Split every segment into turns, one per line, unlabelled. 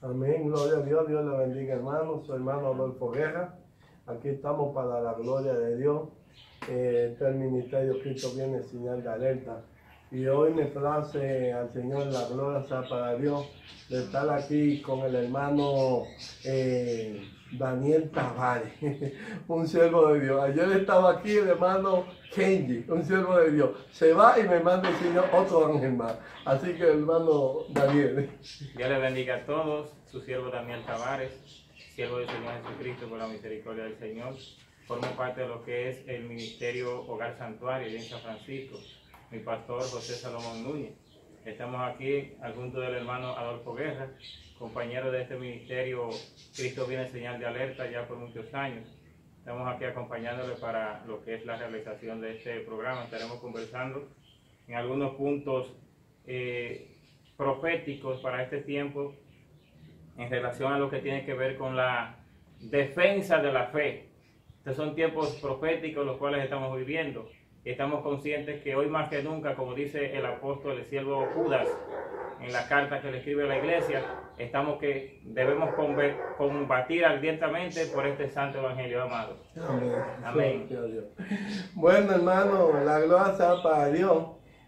Amén, gloria a Dios, Dios le bendiga hermano, su hermano Adolfo Guerra. Aquí estamos para la gloria de Dios. Este el ministerio Cristo viene señal de alerta. Y hoy me place al Señor, la gloria sea para Dios, de estar aquí con el hermano Daniel Tavares, un siervo de Dios. Ayer estaba aquí el hermano Kenji, un siervo de Dios. Se va y me manda el Señor otro ángel más. Así que hermano Daniel.
Dios les bendiga a todos. Su siervo Daniel Tavares, siervo del Señor Jesucristo por la misericordia del Señor. Formo parte de lo que es el ministerio Hogar Santuario en San Francisco. Mi pastor José Salomón Núñez. Estamos aquí al junto del hermano Adolfo Guerra, compañero de este ministerio Cristo viene señal de alerta ya por muchos años. Estamos aquí acompañándole para lo que es la realización de este programa. Estaremos conversando en algunos puntos proféticos para este tiempo en relación a lo que tiene que ver con la defensa de la fe. Estos son tiempos proféticos los cuales estamos viviendo. Y estamos conscientes que hoy más que nunca, como dice el apóstol, el siervo Judas, en la carta que le escribe a la iglesia, debemos combatir ardientemente por este santo evangelio, amado.
Amén. Bueno, hermano, la gloria sea para Dios.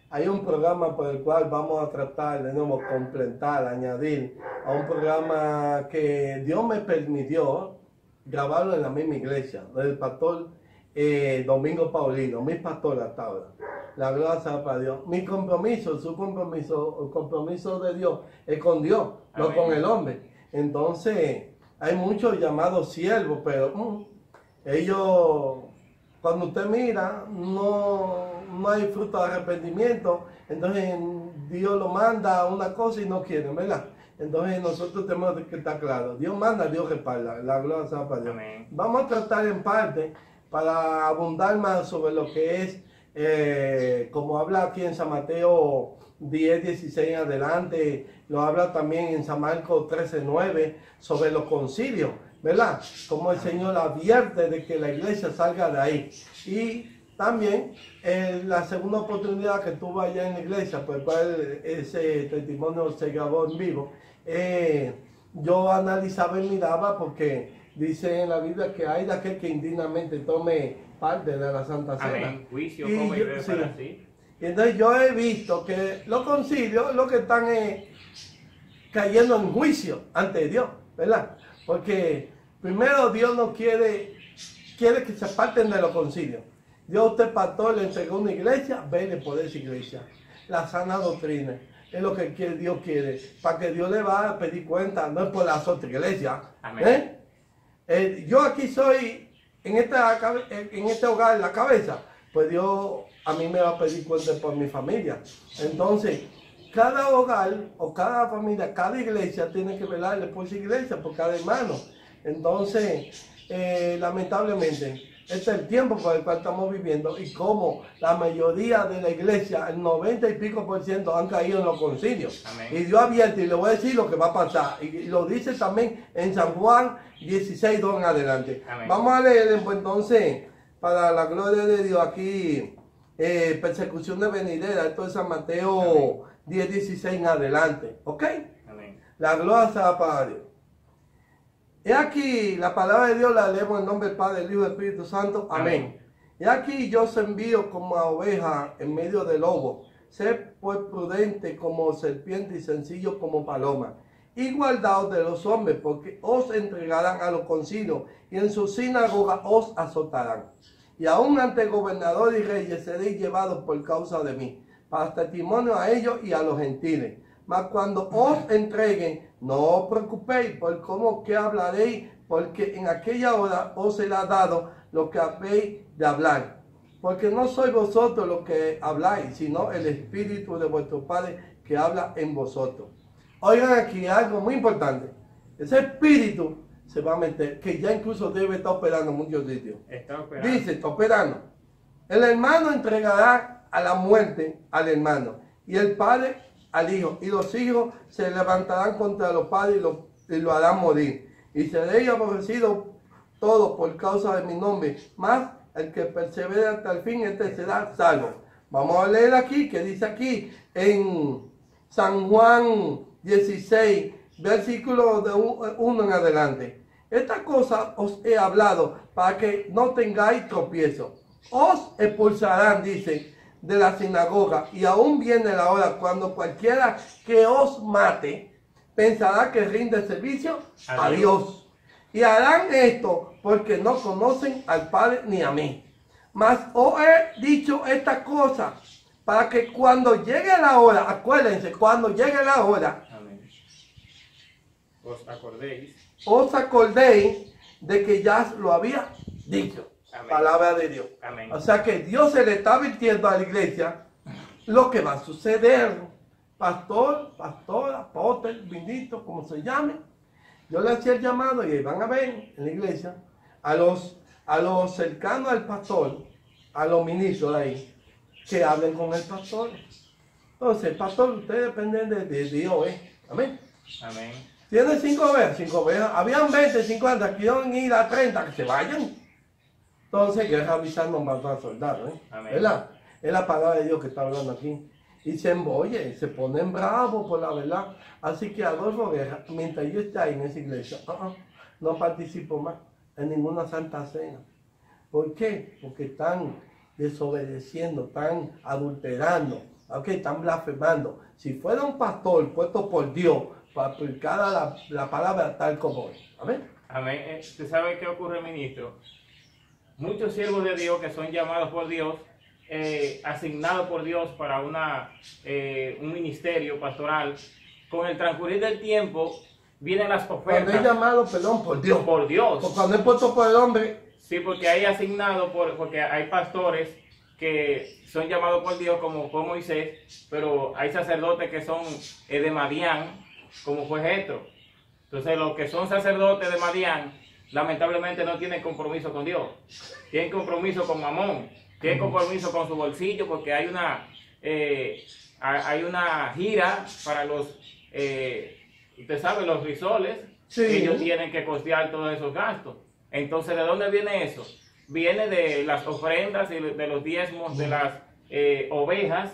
Hay un programa por el cual vamos a tratar de nuevo completar, añadir a un programa que Dios me permitió grabarlo en la misma iglesia, del pastor Domingo Paulino, mi pastor hasta ahora. La gloria sea para Dios. Mi compromiso, su compromiso, el compromiso de Dios es con Dios, no
Amén.
con el hombre. Entonces, hay muchos llamados siervos, pero ellos, cuando usted mira, no hay fruto de arrepentimiento. Entonces, Dios lo manda a una cosa y no quiere, ¿verdad? Entonces, nosotros tenemos que estar claros. Dios manda, Dios respalda. La gloria sea para Dios.
Amén.
Vamos a tratar en parte para abundar más sobre lo que es, como habla aquí en San Mateo 10, 16 en adelante, lo habla también en San Marcos 13, 9, sobre los concilios, ¿verdad? Como el Señor advierte de que la iglesia salga de ahí. Y también la segunda oportunidad que tuve allá en la iglesia, por el cual ese testimonio se grabó en vivo, yo analizaba y miraba porque dice en la Biblia que hay de aquel que indignamente tome parte de la Santa Cena.
Amén. Juicio,
Y
como y
yo-
bebe
sí.
para sí.
Y entonces yo he visto que los concilios lo que están cayendo en juicio ante Dios, ¿verdad? Porque primero Dios no quiere que se aparten de los concilios. Dios a usted pastor le entregó una iglesia, vele por esa iglesia. La sana doctrina es lo que Dios quiere, para que Dios le va a pedir cuenta, no es por las otras iglesias.
Amén.
Yo aquí soy, en este hogar, la cabeza, pues Dios a mí me va a pedir cuenta por mi familia. Entonces, cada hogar o cada familia, cada iglesia tiene que velarle por su iglesia, por cada hermano. Entonces, lamentablemente, este es el tiempo por el cual estamos viviendo y como la mayoría de la iglesia, el 90 y pico % han caído en los concilios.
Amén.
Y Dios advierte y le voy a decir lo que va a pasar. Y lo dice también en San Juan 16, 2 en adelante.
Amén.
Vamos a leer pues, entonces, para la gloria de Dios, aquí, persecución de venidera. Esto es San Mateo 10, 16 en adelante. ¿Ok?
Amén.
La gloria sea para Dios. He aquí, la palabra de Dios la leemos en nombre del Padre, del Hijo y del Espíritu Santo. Amén. He aquí yo os envío como a oveja en medio de lobo. Sé pues prudente como serpiente y sencillo como paloma. Y guardaos de los hombres, porque os entregarán a los concilios y en su sinagoga os azotarán. Y aún ante gobernadores y reyes seréis llevados por causa de mí, para testimonio a ellos y a los gentiles. Mas cuando os entreguen, no os preocupéis por cómo que hablaréis, porque en aquella hora os será dado lo que habéis de hablar. Porque no sois vosotros los que habláis, sino el Espíritu de vuestro Padre que habla en vosotros. Oigan aquí algo muy importante. Ese Espíritu se va a meter, que ya incluso debe estar operando en muchos sitios.
Está operando.
Dice, está operando. El hermano entregará a la muerte al hermano, y el padre al hijo, y los hijos se levantarán contra los padres y lo harán morir. Y seréis aborrecidos todos por causa de mi nombre, mas el que persevere hasta el fin, este será salvo. Vamos a leer aquí, que dice aquí en San Juan 16, versículo de 1 en adelante. Esta cosa os he hablado para que no tengáis tropiezo. Os expulsarán, dice, de la sinagoga, y aún viene la hora cuando cualquiera que os mate pensará que rinde servicio a Dios. Y harán esto porque no conocen al Padre ni a mí. Mas os he dicho esta cosa para que cuando llegue la hora, acuérdense, cuando llegue la hora,
Amén. Os
acordéis de que ya lo había dicho.
Amén.
Palabra de Dios.
Amén.
O sea que Dios se le está advirtiendo a la iglesia lo que va a suceder. Pastor, pastora, apóstol, bendito, como se llame. Yo le hacía el llamado y van a ver en la iglesia a los cercanos al pastor, a los ministros de ahí, que hablen con el pastor. Entonces, pastor, ustedes dependen de Dios, ¿eh? Amén.
Amén.
Tiene 5 ovejas. Habían 20, 50, quieren ir a 30, que se vayan. Entonces, que avisar no matar a soldados, ¿eh?
Amén.
¿Verdad? Es la palabra de Dios que está hablando aquí. Y se embolle, se ponen bravos por la verdad. Así que Adolfo Guerra, mientras yo esté ahí en esa iglesia, no participo más en ninguna santa cena. ¿Por qué? Porque están desobedeciendo, están adulterando, están blasfemando. Si fuera un pastor puesto por Dios para aplicar la palabra tal como es. Amén.
Amén. ¿Usted sabe qué ocurre, ministro? Muchos siervos de Dios que son llamados por Dios, asignados por Dios para un ministerio pastoral, con el transcurrir del tiempo vienen las ofertas.
Cuando es llamado, perdón, por Dios.
Por Dios.
Porque cuando es puesto por el hombre.
Sí, porque hay asignado, porque hay pastores que son llamados por Dios, como fue Moisés, pero hay sacerdotes que son de Madián, como fue Jetro. Entonces, los que son sacerdotes de Madián, lamentablemente no tienen compromiso con Dios. Tienen compromiso con Mamón, tienen compromiso con su bolsillo, porque hay una gira para los, usted sabe, los risoles. Sí. Ellos tienen que costear todos esos gastos. Entonces, ¿de dónde viene eso? Viene de las ofrendas y de los diezmos de las ovejas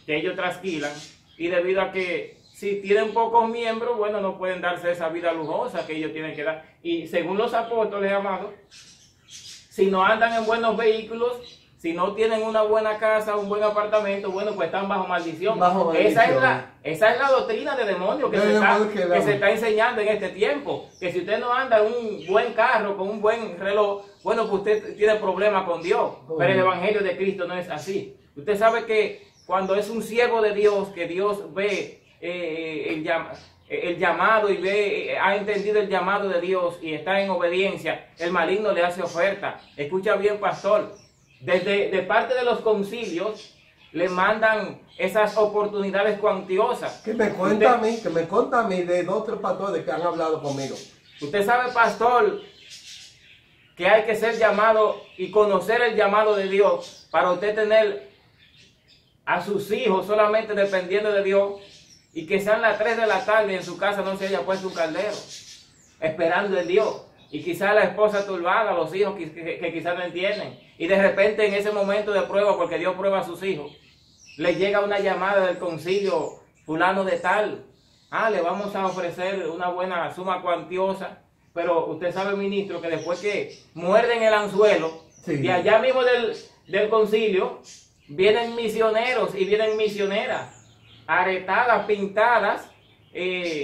que ellos trasquilan, y debido a que si tienen pocos miembros, bueno, no pueden darse esa vida lujosa que ellos tienen que dar. Y según los apóstoles, amados, si no andan en buenos vehículos, si no tienen una buena casa, un buen apartamento, bueno, pues están bajo maldición. Esa es la doctrina de demonio que se está enseñando en este tiempo. Que si usted no anda en un buen carro, con un buen reloj, bueno, pues usted tiene problemas con Dios. Pero el evangelio de Cristo no es así. Usted sabe que cuando es un siervo de Dios, que Dios ve el llamado y ha entendido el llamado de Dios y está en obediencia, el maligno le hace oferta. Escucha bien, pastor. De parte de los concilios le mandan esas oportunidades cuantiosas.
Que me cuenta a mí de 2 o 3 pastores que han hablado conmigo.
Usted sabe, pastor, que hay que ser llamado y conocer el llamado de Dios para usted tener a sus hijos solamente dependiendo de Dios, y que sean las 3 de la tarde y en su casa no se haya puesto un caldero esperando en Dios. Y quizás la esposa turbada, los hijos que quizás no entienden. Y de repente en ese momento de prueba, porque Dios prueba a sus hijos, le llega una llamada del concilio, fulano de tal. Le vamos a ofrecer una buena suma cuantiosa. Pero usted sabe, ministro, que después que muerden el anzuelo, sí, de allá mismo del concilio, vienen misioneros y vienen misioneras, aretadas, pintadas,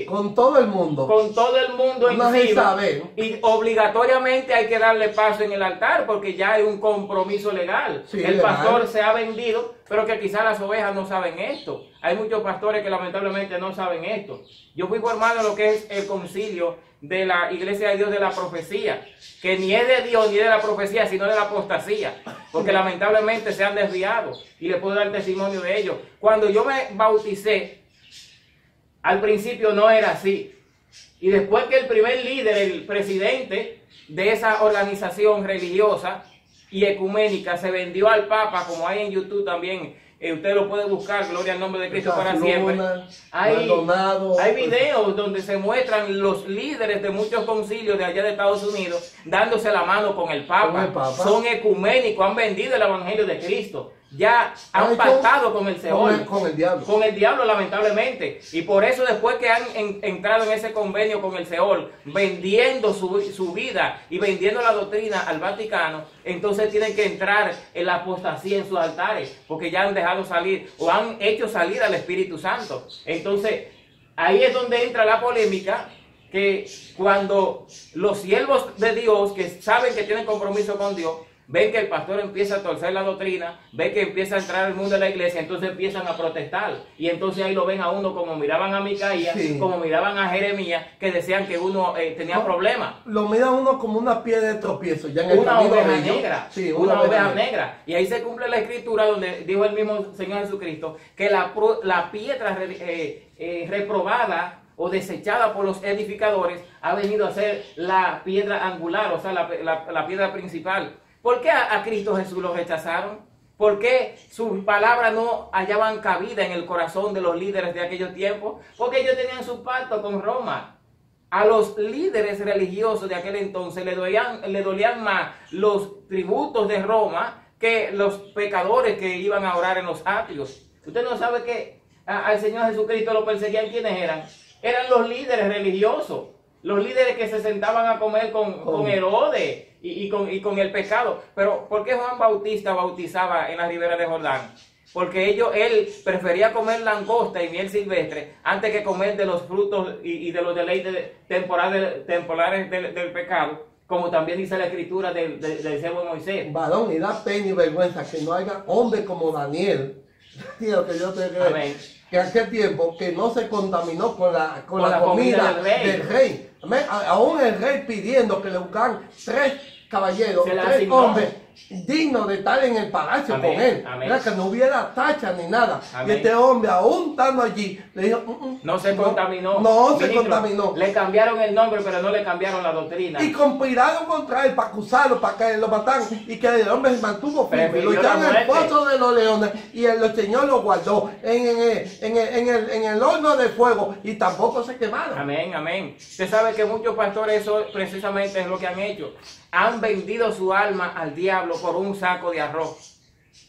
con todo el mundo.
Con todo el mundo encima. Y obligatoriamente hay que darle paso en el altar porque ya hay un compromiso legal. Sí, el pastor se ha vendido, pero que quizás las ovejas no saben esto. Hay muchos pastores que lamentablemente no saben esto. Yo fui formado en lo que es el concilio de la Iglesia de Dios de la Profecía, que ni es de Dios ni de la profecía, sino de la apostasía, porque lamentablemente se han desviado, y le puedo dar testimonio de ello. Cuando yo me bauticé, al principio no era así, y después que el primer líder, el presidente de esa organización religiosa y ecuménica se vendió al Papa, como hay en YouTube también, usted lo puede buscar, gloria al nombre de Cristo para siempre. Hay videos donde se muestran los líderes de muchos concilios de allá de Estados Unidos dándose la mano con el Papa. Son ecuménicos, han vendido el evangelio de Cristo. ya han pactado con el Seol,
con el diablo.
Con el diablo, lamentablemente. Y por eso después que han entrado en ese convenio con el Seol, vendiendo su vida y vendiendo la doctrina al Vaticano, entonces tienen que entrar en la apostasía en sus altares, porque ya han dejado salir o han hecho salir al Espíritu Santo. Entonces, ahí es donde entra la polémica, que cuando los siervos de Dios, que saben que tienen compromiso con Dios, ven que el pastor empieza a torcer la doctrina, ven que empieza a entrar al mundo de la iglesia, entonces empiezan a protestar. Y entonces ahí lo ven a uno como miraban a Micaías, sí, como miraban a Jeremías, que decían que uno tenía problemas.
Lo miran uno como una piedra de tropiezo. Ya en
una oveja negra.
Sí,
una oveja negra. Y ahí se cumple la escritura donde dijo el mismo Señor Jesucristo que la piedra reprobada o desechada por los edificadores ha venido a ser la piedra angular, o sea, la piedra principal. ¿Por qué a Cristo Jesús lo rechazaron? ¿Por qué sus palabras no hallaban cabida en el corazón de los líderes de aquellos tiempos? Porque ellos tenían su pacto con Roma. A los líderes religiosos de aquel entonces le dolían más los tributos de Roma que los pecadores que iban a orar en los atrios. Usted no sabe que al Señor Jesucristo lo perseguían. ¿Quiénes eran? Eran los líderes religiosos, los líderes que se sentaban a comer con Herodes y con el pecado. Pero ¿por qué Juan Bautista bautizaba en la ribera de Jordán? Porque él prefería comer langosta y miel silvestre antes que comer de los frutos y de los deleites temporales del pecado, como también dice la escritura del siervo de Moisés.
Varón, y da pena y vergüenza que no haya hombre como Daniel, tío, que yo te creo. Amén. Que en aquel tiempo que no se contaminó con la comida del rey. Aún el rey pidiendo que le buscaran 3 caballeros, 3 hombres dignos de estar en el palacio. Amén, con él. Era que no hubiera tacha ni nada. Amén. Y este hombre, aún estando allí, le dijo,
no se contaminó.
No se contaminó.
Le cambiaron el nombre, pero no le cambiaron la doctrina.
Y conspiraron contra él para acusarlo, para que lo mataran. Y que el hombre se mantuvo firme. Lo echaron en el pozo de los leones. Y el Señor lo guardó en el horno de fuego. Y tampoco se quemaron.
Amén, amén. Usted sabe que muchos pastores, eso precisamente es lo que han hecho. Han vendido su alma al diablo por un saco de arroz.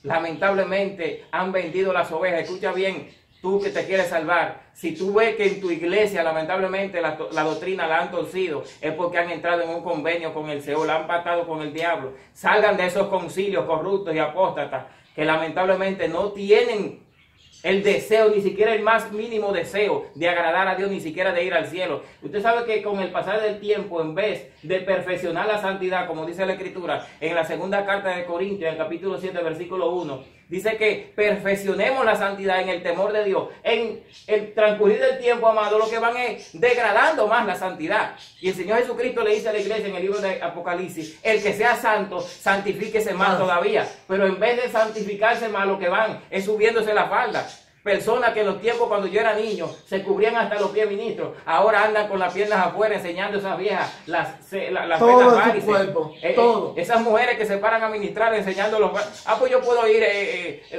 Lamentablemente han vendido las ovejas. Escucha bien, tú que te quieres salvar. Si tú ves que en tu iglesia lamentablemente la doctrina la han torcido, es porque han entrado en un convenio con el Seol, han pactado con el diablo. Salgan de esos concilios corruptos y apóstatas que lamentablemente no tienen el deseo, ni siquiera el más mínimo deseo de agradar a Dios, ni siquiera de ir al cielo. Usted sabe que con el pasar del tiempo, en vez de perfeccionar la santidad, como dice la Escritura, en la segunda carta de Corintios, en el capítulo 7, versículo 1, dice que perfeccionemos la santidad en el temor de Dios. En el transcurrir del tiempo, amado, lo que van es degradando más la santidad. Y el Señor Jesucristo le dice a la iglesia en el libro de Apocalipsis, el que sea santo, santifíquese más todavía. Pero en vez de santificarse más, lo que van es subiéndose la falda. Personas que en los tiempos cuando yo era niño se cubrían hasta los pies, ministros, ahora andan con las piernas afuera enseñando a esas viejas las venas varices. Todo. Esas mujeres que se paran a ministrar enseñando los... pues yo puedo ir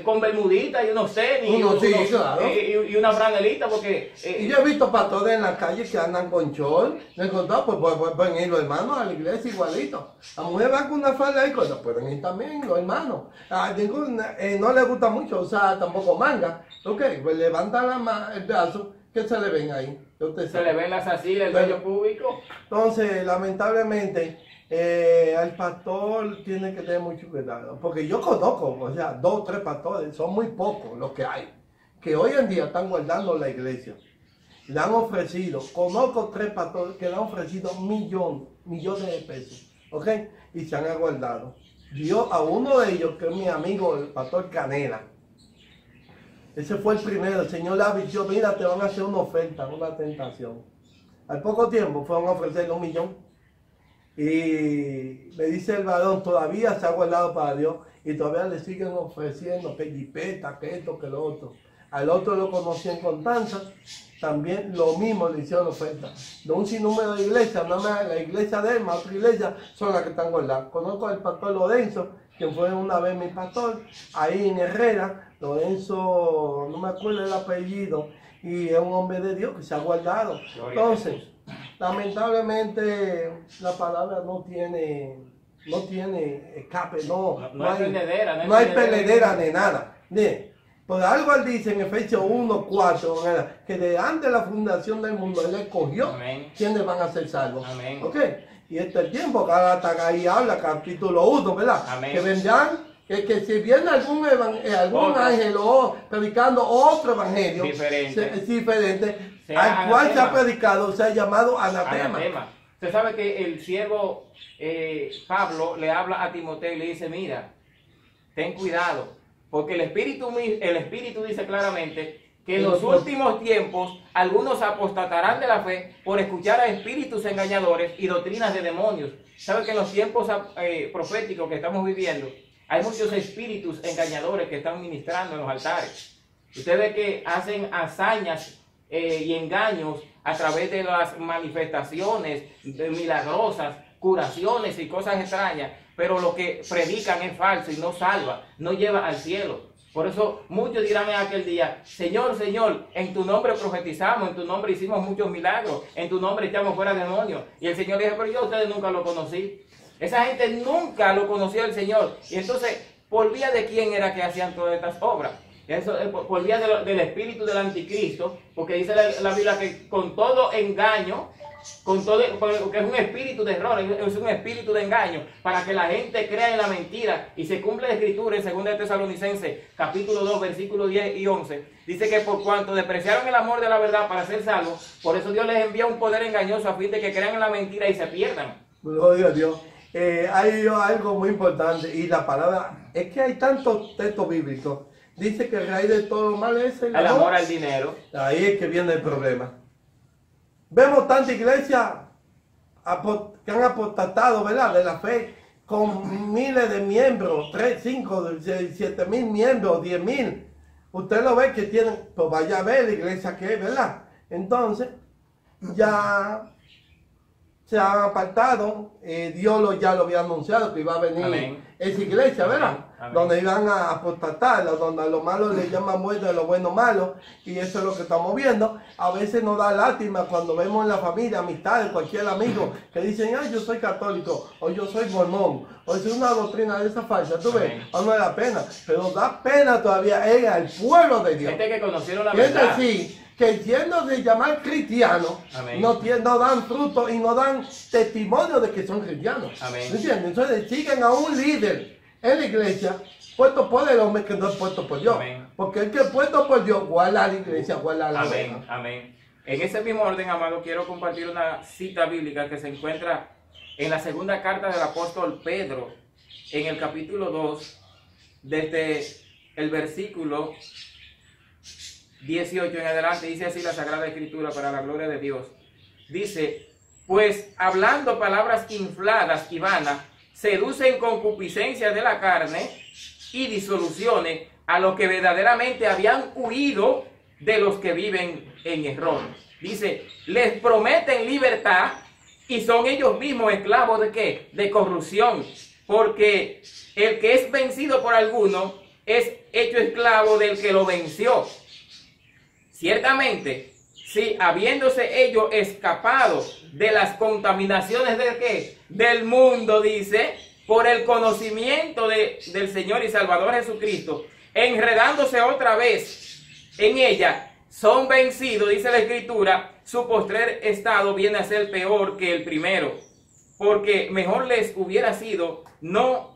con bermudita y unos tenis y una franelita porque...
y yo he visto pastores en la calle que andan con short. Me he contado, pues pueden ir los hermanos a la iglesia igualito. La mujer va con una falda y cosas, pueden ir también los hermanos. No les gusta mucho usar tampoco manga. Ok, pues levanta el brazo, que se le ven ahí.
Se le ven las axilas, el vello púbico.
Entonces, lamentablemente, al pastor tiene que tener mucho cuidado. Porque yo conozco, o sea, 2 o 3 pastores, son muy pocos los que hay, que hoy en día están guardando la iglesia. Le han ofrecido, conozco 3 pastores que le han ofrecido millones de pesos, ¿ok? Y se han aguardado. Yo a uno de ellos, que es mi amigo, el pastor Canela, ese fue el primero. El Señor le avisó, mira, te van a hacer una oferta, una tentación. Al poco tiempo fueron a ofrecerle 1 millón. Y me dice el varón, todavía se ha guardado para Dios. Y todavía le siguen ofreciendo que jipeta, que esto, que lo otro. Al otro lo conocí en Constanza. También lo mismo le hicieron oferta. De un sinnúmero de iglesias, no más la iglesia de él, más otra iglesia, son las que están guardadas. Conozco al pastor Lorenzo, que fue una vez mi pastor, ahí en Herrera. Lorenzo, no me acuerdo el apellido, y es un hombre de Dios que se ha guardado. Entonces, lamentablemente, la palabra no tiene no tiene escape, no
No hay perdedera,
no hay perdedera ni nada. Por algo él dice en Efesios 1:4 que de antes de la fundación del mundo él escogió
Amén.
quienes van a ser salvos.
Amén.
¿Ok? Y este tiempo, Gálatas ahí habla, capítulo 1, ¿verdad?
Amén.
Que vendrán, que si viene algún ángel o predicando otro evangelio diferente
sea
al cual se ha
anatema.
predicado, se ha llamado anatema.
Anatema. Usted sabe que el siervo Pablo le habla a Timoteo y le dice, mira, ten cuidado, porque el Espíritu dice claramente que en los últimos tiempos algunos apostatarán de la fe por escuchar a espíritus engañadores y doctrinas de demonios. ¿Sabe que en los tiempos proféticos que estamos viviendo hay muchos espíritus engañadores que están ministrando en los altares? Usted ve que hacen hazañas y engaños a través de las manifestaciones milagrosas, curaciones y cosas extrañas, pero lo que predican es falso y no salva, no lleva al cielo. Por eso muchos dirán en aquel día, Señor, Señor, en tu nombre profetizamos, en tu nombre hicimos muchos milagros, en tu nombre echamos fuera demonios. Y el Señor dice, pero yo a ustedes nunca lo conocí. Esa gente nunca lo conoció el Señor. Y entonces, ¿por vía de quién era que hacían todas estas obras? Eso, por vía del espíritu del anticristo, porque dice la Biblia que con todo engaño, que es un espíritu de error, es un espíritu de engaño, para que la gente crea en la mentira, y se cumple la escritura en 2 Tesalonicenses, capítulo 2, versículos 10 y 11, dice que por cuanto despreciaron el amor de la verdad para ser salvos, por eso Dios les envía un poder engañoso a fin de que crean en la mentira y se pierdan.
Gloria a Dios. Hay algo muy importante, y la palabra, es que hay tantos textos bíblicos, dice que el raíz de todo mal es el
amor al dinero.
Ahí es que viene el problema. Vemos tanta iglesia que han apostatado, ¿verdad?, de la fe, con miles de miembros, 3, 5, 7 mil miembros, 10 mil. Usted lo ve que tienen, pues vaya a ver la iglesia que es, ¿verdad? Entonces, ya se han apartado, Dios ya lo había anunciado que iba a venir.
Amén.
Esa iglesia, ¿verdad?
Amén.
Donde iban a apostatar, donde a lo malo le llaman muerte, a lo bueno malo, y eso es lo que estamos viendo. A veces nos da lástima cuando vemos en la familia, amistades, cualquier amigo que dicen, ay, yo soy católico, o yo soy mormón, o es una doctrina de esa falsa, tú ves, o no da pena, pero da pena todavía es al pueblo de Dios.
Gente que conocieron la
Es
verdad.
decir, que siendo de llamar cristianos, no dan fruto y no dan testimonio de que son cristianos.
Amén.
¿Entiendes? Entonces siguen a un líder en la iglesia puesto por el hombre que no es puesto por Dios.
Amén.
Porque el que es puesto por Dios guarda la iglesia, guarda la
Amén,
oveja.
amén. En ese mismo orden, amado, quiero compartir una cita bíblica que se encuentra en la segunda carta del apóstol Pedro, en el capítulo 2, desde el versículo 18 en adelante. Dice así la Sagrada Escritura para la gloria de Dios. Dice, pues hablando palabras infladas y vanas, seducen concupiscencias de la carne y disoluciones a los que verdaderamente habían huido de los que viven en error. Dice, les prometen libertad y son ellos mismos esclavos ¿de qué? De corrupción, porque el que es vencido por alguno es hecho esclavo del que lo venció. Ciertamente, si habiéndose ellos escapado de las contaminaciones ¿de qué? Del mundo, dice, por el conocimiento del Señor y Salvador Jesucristo, enredándose otra vez en ella, son vencidos, dice la Escritura, su postrer estado viene a ser peor que el primero, porque mejor les hubiera sido no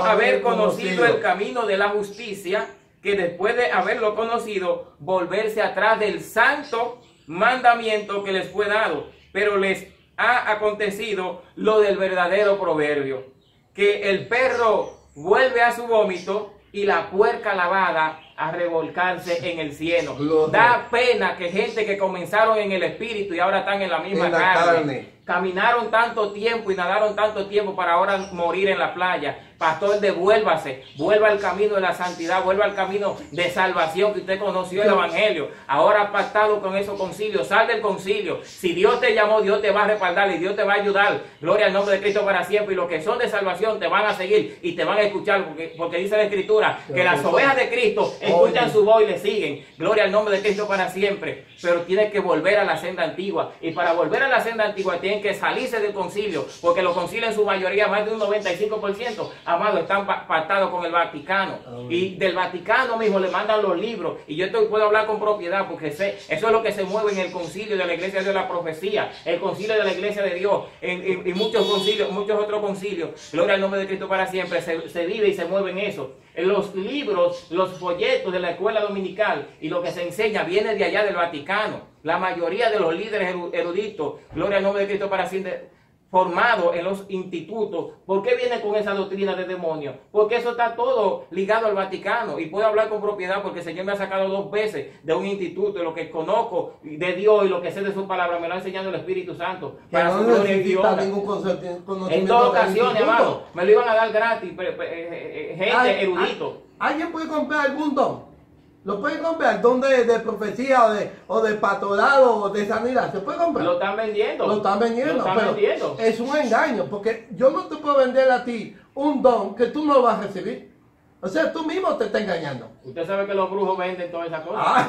haber conocido el camino de la justicia, que después de haberlo conocido, volverse atrás del santo mandamiento que les fue dado. Pero les ha acontecido lo del verdadero proverbio, que el perro vuelve a su vómito y la puerca lavada a revolcarse en el cielo. Da pena que gente que comenzaron en el espíritu y ahora están en la misma carne. Caminaron tanto tiempo y nadaron tanto tiempo para ahora morir en la playa. Pastor, devuélvase, vuelva al camino de la santidad, vuelva al camino de salvación que usted conoció el evangelio. Ahora ha pactado con esos concilios, sal del concilio. Si Dios te llamó, Dios te va a respaldar y Dios te va a ayudar. Gloria al nombre de Cristo para siempre. Y los que son de salvación te van a seguir y te van a escuchar, porque dice la Escritura que las ovejas de Cristo escuchan
Oye.
su voz y le siguen. Gloria al nombre de Cristo para siempre. Pero tienen que volver a la senda antigua. Y para volver a la senda antigua tienen que salirse del concilio, porque los concilios en su mayoría, más de un 95%, amado, están pactados con el Vaticano. Y del Vaticano mismo le mandan los libros. Y yo puedo hablar con propiedad, porque sé, eso es lo que se mueve en el concilio de la Iglesia de la Profecía, el concilio de la Iglesia de Dios, y muchos concilios, muchos otros concilios. Gloria al nombre de Cristo para siempre. Se vive y se mueve en eso. En los libros, los folletos de la escuela dominical y lo que se enseña viene de allá del Vaticano. La mayoría de los líderes eruditos, gloria al nombre de Cristo para siempre, formados en los institutos. ¿Por qué viene con esa doctrina de demonios? Porque eso está todo ligado al Vaticano. Y puedo hablar con propiedad porque el Señor me ha sacado 2 veces de un instituto. Y lo que conozco de Dios y lo que sé de su palabra me lo ha enseñado el Espíritu Santo.
Que
Para
no
su gloria y
necesita
honra.
ningún conocimiento.
En 2 ocasiones,
del
hermano,
instituto.
me lo iban a dar gratis, gente erudito.
¿Alguien puede comprar algún don? ¿Lo puede comprar? ¿Don de profecía o de pastorado o de sanidad? ¿Se puede comprar?
Lo están vendiendo.
Lo están vendiendo.
Lo están
pero
vendiendo.
es un engaño, porque yo no te puedo vender a ti un don que tú no vas a recibir. O sea, tú mismo te estás engañando.
Usted sabe que los brujos venden todas esas cosas.
Ah.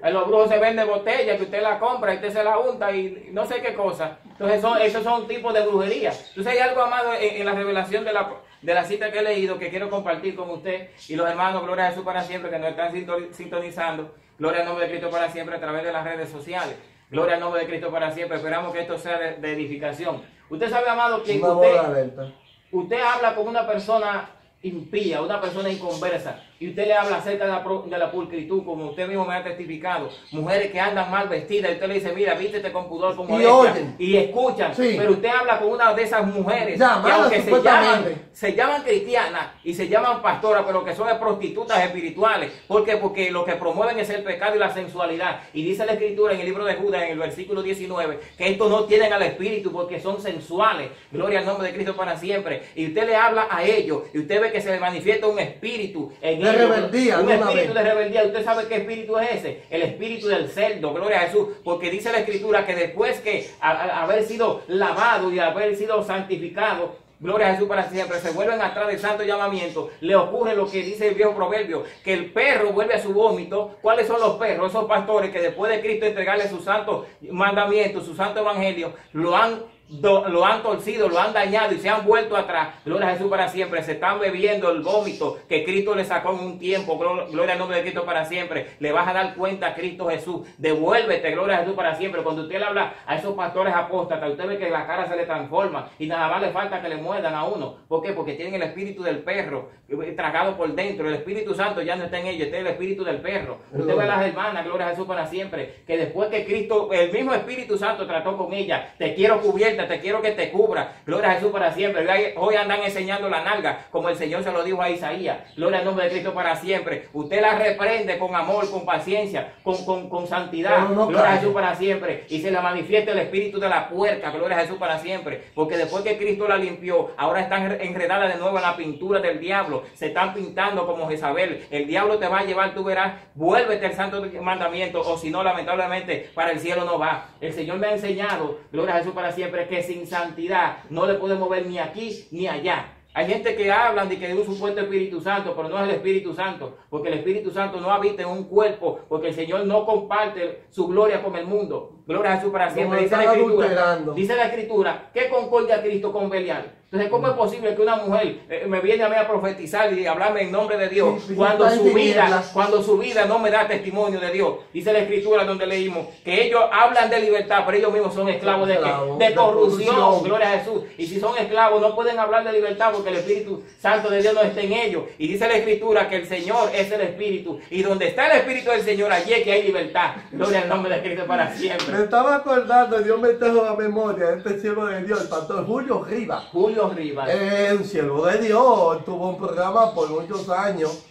En los brujos se vende botella que usted la compra y usted se la unta y no sé qué cosa. Entonces esos son tipos de brujería. Entonces hay algo, amado, en la revelación de la cita que he leído que quiero compartir con usted y los hermanos, gloria a Jesús para siempre, que nos están sintonizando. Gloria al nombre de Cristo para siempre a través de las redes sociales. Gloria al nombre de Cristo para siempre. Esperamos que esto sea de edificación. Usted sabe, amado, que
Una bola alerta.
usted habla con una persona impía, una persona inconversa, y usted le habla acerca de la pulcritud, como usted mismo me ha testificado, mujeres que andan mal vestidas, y usted le dice, mira, vístete con pudor como
Y
ella,
oyen.
y escuchan,
Sí.
pero usted habla con una de esas mujeres,
Llamadas,
que aunque
supuestamente.
se llaman cristianas, y se llaman pastoras, pero que son de prostitutas espirituales. ¿Por qué? Porque lo que promueven es el pecado y la sensualidad, y dice la Escritura en el libro de Judas, en el versículo 19, que estos no tienen al Espíritu, porque son sensuales. Gloria al nombre de Cristo para siempre. Y usted le habla a ellos, y usted ve que se le manifiesta un espíritu en
De
ellos,
rebeldía,
un
de una
espíritu
vez.
de rebeldía. ¿Usted sabe qué espíritu es ese? El espíritu del cerdo, gloria a Jesús, porque dice la Escritura que después que haber sido lavado y haber sido santificado, gloria a Jesús para siempre, se vuelven atrás del santo llamamiento, le ocurre lo que dice el viejo proverbio, que el perro vuelve a su vómito. ¿Cuáles son los perros? Esos pastores que después de Cristo entregarle su santo mandamiento, su santo evangelio, lo han torcido, lo han dañado y se han vuelto atrás. Gloria a Jesús para siempre. Se están bebiendo el vómito que Cristo le sacó en un tiempo. Gloria al nombre de Cristo para siempre. Le vas a dar cuenta a Cristo Jesús. Devuélvete, gloria a Jesús para siempre. Cuando usted le habla a esos pastores apóstatas, usted ve que la cara se le transforma y nada más le falta que le muerdan a uno. ¿Por qué? Porque tienen el espíritu del perro tragado por dentro. El Espíritu Santo ya no está en ellos, está el espíritu del perro. Usted ve a las hermanas, gloria a Jesús para siempre, que después que Cristo, el mismo Espíritu Santo trató con ella, te quiero cubierta, te quiero que te cubra, gloria a Jesús para siempre. Hoy andan enseñando la nalga, como el Señor se lo dijo a Isaías, gloria al nombre de Cristo para siempre. Usted la reprende con amor, con paciencia, con santidad,
no
gloria a
cae.
Jesús para siempre, y se le manifiesta el espíritu de la puerca, gloria a Jesús para siempre, porque después que Cristo la limpió, ahora están enredadas de nuevo en la pintura del diablo, se están pintando como Jezabel. El diablo te va a llevar, tú verás, vuélvete al santo mandamiento, o si no, lamentablemente, para el cielo no va. El Señor me ha enseñado, gloria a Jesús para siempre, que sin santidad no le podemos mover ni aquí ni allá. Hay gente que hablan de que es un supuesto Espíritu Santo, pero no es el Espíritu Santo, porque el Espíritu Santo no habita en un cuerpo, porque el Señor no comparte su gloria con el mundo. Gloria a Jesús para siempre.
Como
Dice la
están
Escritura,
adulterando.
dice la Escritura, ¿qué concordia Cristo con Belial? Entonces, ¿cómo es posible que una mujer me viene a mí a profetizar y hablarme en nombre de Dios
Sí,
cuando
está en tinieblas.
cuando su vida no me da testimonio de Dios? Dice la Escritura donde leímos que ellos hablan de libertad, pero ellos mismos son esclavos de
Esclavos,
¿qué? De
de
corrupción.
corrupción.
Gloria a Jesús. Y si son esclavos no pueden hablar de libertad porque el Espíritu Santo de Dios no está en ellos. Y dice la Escritura que el Señor es el Espíritu. Y donde está el Espíritu del Señor, allí es que hay libertad. Gloria al nombre de Cristo para
Me
siempre.
estaba acordando, Dios me trajo a la memoria, este siervo de Dios, el pastor Julio Rivas.
Julio Rivas.
Un siervo de Dios, tuvo un programa por muchos años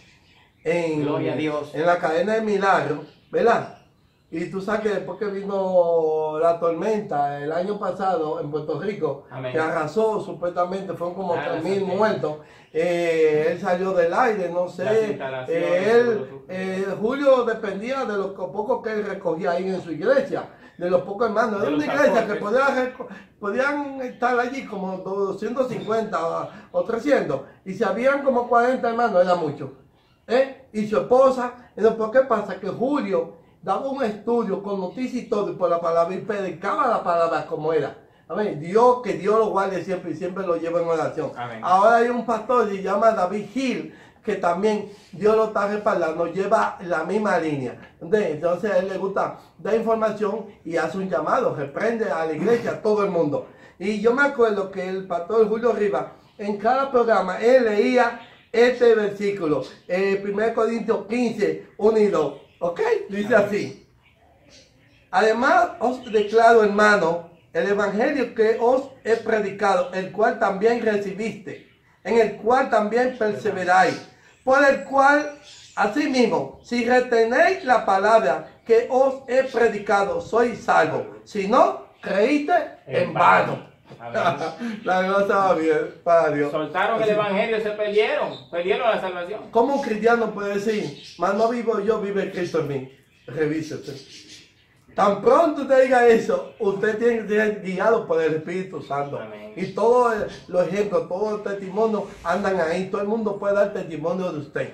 Gloria a Dios.
en la cadena de Milagro, ¿verdad? Y tú sabes que después que vino la tormenta el año pasado en Puerto Rico,
Amén.
que arrasó, supuestamente fueron como
Ah,
3.000
sí.
muertos, él salió del aire, no
Las
sé,
instalaciones,
Julio dependía de lo poco que él recogía ahí en su iglesia, de los pocos hermanos,
De
era
los
una iglesia
aportes.
que podían estar allí como 250 o 300, y si habían como 40 hermanos, era mucho. y su esposa. Entonces, ¿por qué pasa? Que Julio daba un estudio con noticias y todo, y por la palabra, y predicaba la palabra como era. Amén. Dios, que Dios lo guarde siempre y siempre lo lleva en oración.
Amén.
Ahora hay un pastor que se llama David Hill, que también Dios lo está respaldando, lleva la misma línea. Entonces a él le gusta dar información y hace un llamado, reprende a la iglesia, a todo el mundo. Y yo me acuerdo que el pastor Julio Rivas, en cada programa, él leía este versículo, 1 Corintios 15, 1 y 2. ¿Ok? Dice así. Además os declaro, hermano, el evangelio que os he predicado, el cual también recibiste, en el cual también perseveráis, por el cual, asimismo, si retenéis la palabra que os he predicado, sois salvos. Si no, creíste en vano. La cosa va bien, para Dios.
Soltaron el evangelio y se perdieron la salvación.
¿Cómo un cristiano puede decir, mas no vivo yo, vive Cristo en mí? Revísese. Tan pronto usted diga eso, usted tiene que ser guiado por el Espíritu Santo.
Amén.
Y todos los ejemplos, todos los testimonios andan ahí. Todo el mundo puede dar testimonio de usted.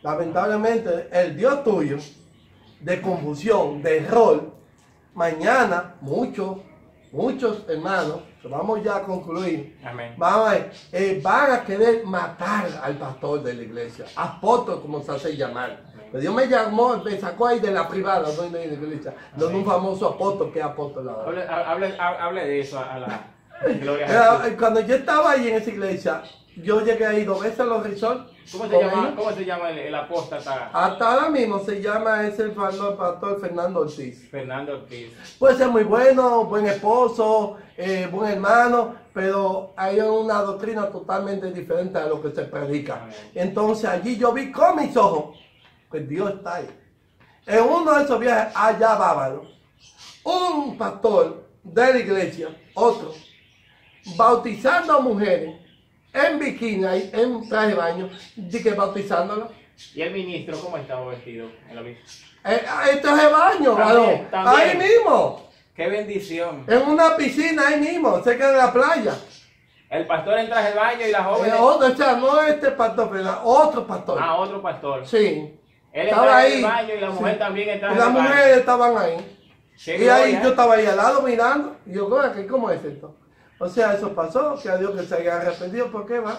Lamentablemente, el Dios tuyo, de confusión, de error, mañana muchos hermanos, vamos ya a concluir,
Amén.
van a querer matar al pastor de la iglesia, apóstol como se hace llamar. Pero Dios me llamó, me sacó ahí de la privada, no de la iglesia, donde un famoso apóstol que es apóstol ahora.
Hable de eso a la gloria a Jesús.
Cuando yo estaba ahí en esa iglesia, yo llegué ahí 2 veces a los resorts.
¿Cómo se llama el apóstata?
Hasta ahora mismo se llama el pastor Fernando Ortiz.
Fernando Ortiz.
Puede ser muy bueno, buen esposo, buen hermano, pero hay una doctrina totalmente diferente a lo que se predica.
Amén.
Entonces allí yo vi con mis ojos que Dios está ahí. En uno de esos viajes allá a Bávaro, un pastor de la iglesia, otro, bautizando a mujeres en bikini, en traje de baño, bautizándolas.
¿Y el ministro cómo estaba vestido en la vida?
Traje de baño, varón. Ahí mismo.
¡Qué bendición!
En una piscina ahí mismo, cerca de la playa.
El pastor en traje de baño y la joven.
O sea, no este pastor, pero otro pastor.
Ah, otro pastor.
Sí.
Él
Estaba
en traje
ahí.
de baño y la mujer
Sí.
también en
Y
traje de
las
baño.
mujeres estaban ahí.
Qué
Y ahí
gloria,
yo estaba ahí al lado mirando. Y yo, ¿cómo es esto? O sea, eso pasó, que a Dios que se haya arrepentido, ¿por qué va?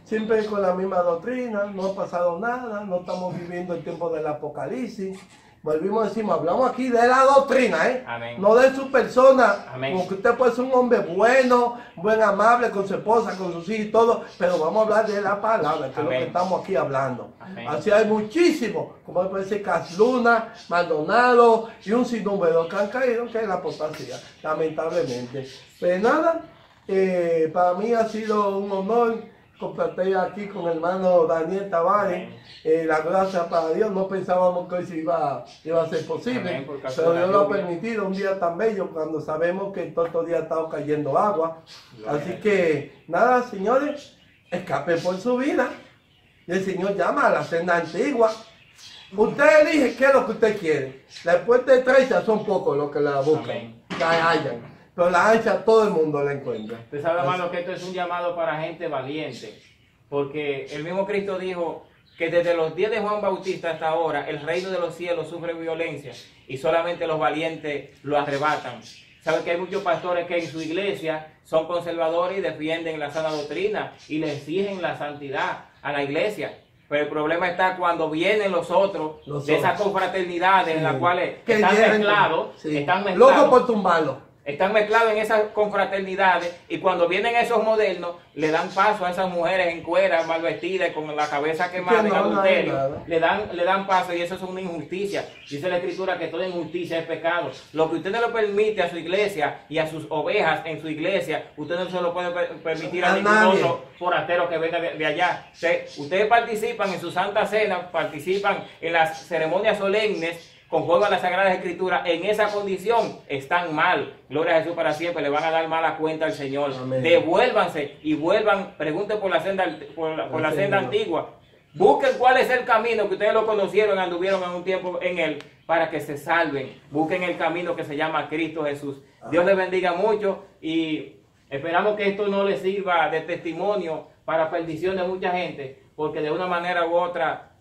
Siempre con la misma doctrina, no ha pasado nada, no estamos viviendo el tiempo del apocalipsis. Volvimos, decimos, hablamos aquí de la doctrina, ¿eh?
Amén.
No de su persona.
Amén.
Porque usted puede ser un hombre bueno, buen amable con su esposa, con sus hijos y todo, pero vamos a hablar de la palabra, que es lo
Amén.
que estamos aquí hablando.
Amén.
Así hay muchísimos, como puede ser Casluna, Maldonado y un sinnúmero que han caído, que es la apostasía, lamentablemente. Pero nada, para mí ha sido un honor compartir aquí con el hermano Daniel Tavares. La gracia para Dios, no pensábamos que hoy se iba a ser posible,
Amén, por causa
pero
de la
Dios lo ha
lluvia.
permitido, un día tan bello cuando sabemos que todos estos días ha estado cayendo agua.
Gloria
Así
a
que nada, señores, escapen por su vida. Y el Señor llama a la senda antigua. Usted elige qué es lo que usted quiere. Las puertas estrechas son pocos los que la buscan,
Amén.
la hallan. Pero la ancha todo el mundo la encuentra.
Usted sabe, hermano, que esto es un llamado para gente valiente. Porque el mismo Cristo dijo que desde los días de Juan Bautista hasta ahora, el reino de los cielos sufre violencia y solamente los valientes lo arrebatan. Sabe que hay muchos pastores que en su iglesia son conservadores y defienden la sana doctrina y le exigen la santidad a la iglesia. Pero el problema está cuando vienen los otros de esas confraternidades en las cuales
Que
están
llegan,
mezclados,
sí,
están mezclados.
loco por tumbarlo.
Están mezclados en esas confraternidades y cuando vienen esos modernos le dan paso a esas mujeres en cuera, mal vestidas, con la cabeza quemada en
Que no,
adulterio.
nada.
Le dan paso y eso es una injusticia. Dice la Escritura que toda injusticia es pecado. Lo que usted no le permite a su iglesia y a sus ovejas en su iglesia, usted no se lo puede permitir a
A
ningún
nadie.
otro forastero que venga de allá. Ustedes participan en su Santa Cena, participan en las ceremonias solemnes, conforme a las Sagradas Escrituras, en esa condición están mal. Gloria a Jesús para siempre, le van a dar mala cuenta al Señor.
Amén.
Devuélvanse y vuelvan, pregunten por la senda, por la senda antigua. Busquen cuál es el camino que ustedes lo conocieron, anduvieron en un tiempo en él, para que se salven. Busquen el camino que se llama Cristo Jesús. Dios les bendiga mucho y esperamos que esto no les sirva de testimonio para perdición de mucha gente, porque de una manera u otra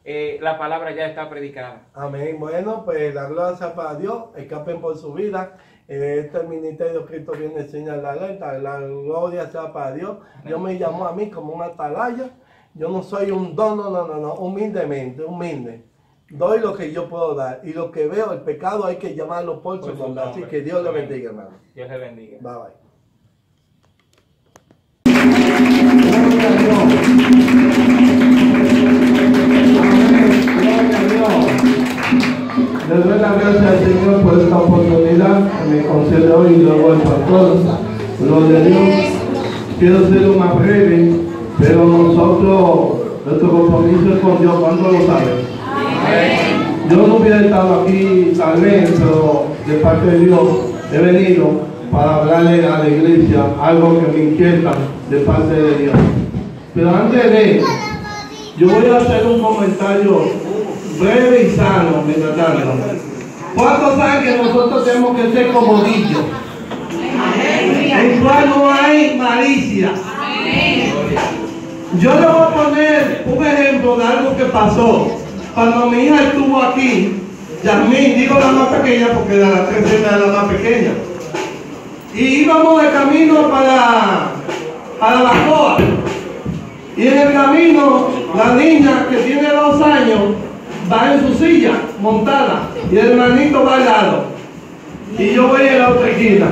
la palabra ya está predicada.
Amén. Bueno, pues la gloria sea para Dios. Escapen por su vida. Este ministerio Cristo viene a enseñar la alerta. La gloria sea para Dios. Dios me llamó a mí como un atalaya. Yo no soy un don, no. Humildemente, humilde. Doy lo que yo puedo dar. Y lo que veo, el pecado, hay que llamarlo por su nombre. Así que Dios le bendiga, hermano.
Dios le bendiga.
Bye, bye. Le doy la gracia al Señor por esta oportunidad que me concede hoy y luego el pastor. Gloria a Dios. Quiero ser lo más breve, pero nuestro compromiso es con Dios. ¿Cuánto lo saben? Yo no hubiera estado aquí tal vez, pero de parte de Dios he venido para hablarle a la iglesia algo que me inquieta de parte de Dios. Pero antes de eso, yo voy a hacer un comentario breve y sano, mientras tanto. ¿Cuántos saben que nosotros tenemos que ser como niños? En cual no hay malicia. Yo le voy a poner un ejemplo de algo que pasó. Cuando mi hija estuvo aquí, Yasmín, digo la más pequeña porque de las tres es la más pequeña. Y íbamos de camino para la COA. Y en el camino, la niña que tiene 2 años va en su silla montada y el hermanito va al lado. Y yo voy en la otra esquina.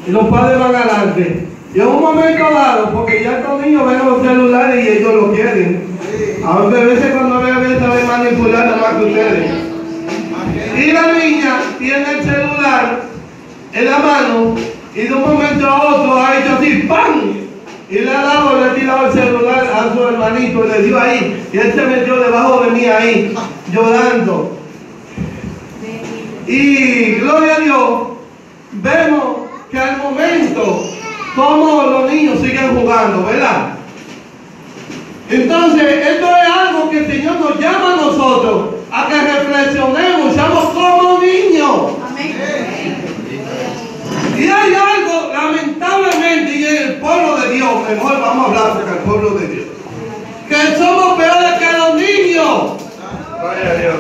Y los padres van adelante. Y en un momento dado, porque ya estos niños ven los celulares y ellos lo quieren. A veces cuando ven saben manipular nada más que ustedes. Y la niña tiene el celular en la mano y de un momento a otro ha hecho así, ¡pam! Y le ha tirado el celular a su hermanito y le dio ahí. Y él se metió debajo de mí ahí, llorando. Y gloria a Dios, vemos que al momento, como los niños siguen jugando, ¿verdad? Entonces, esto es algo que el Señor nos llama a nosotros, a que reflexionemos, seamos como niños. Amén. Y hay algo, lamentablemente, y en el pueblo de Dios, mejor vamos a hablar sobre el pueblo de Dios, que somos peores que los niños. Gloria a Dios.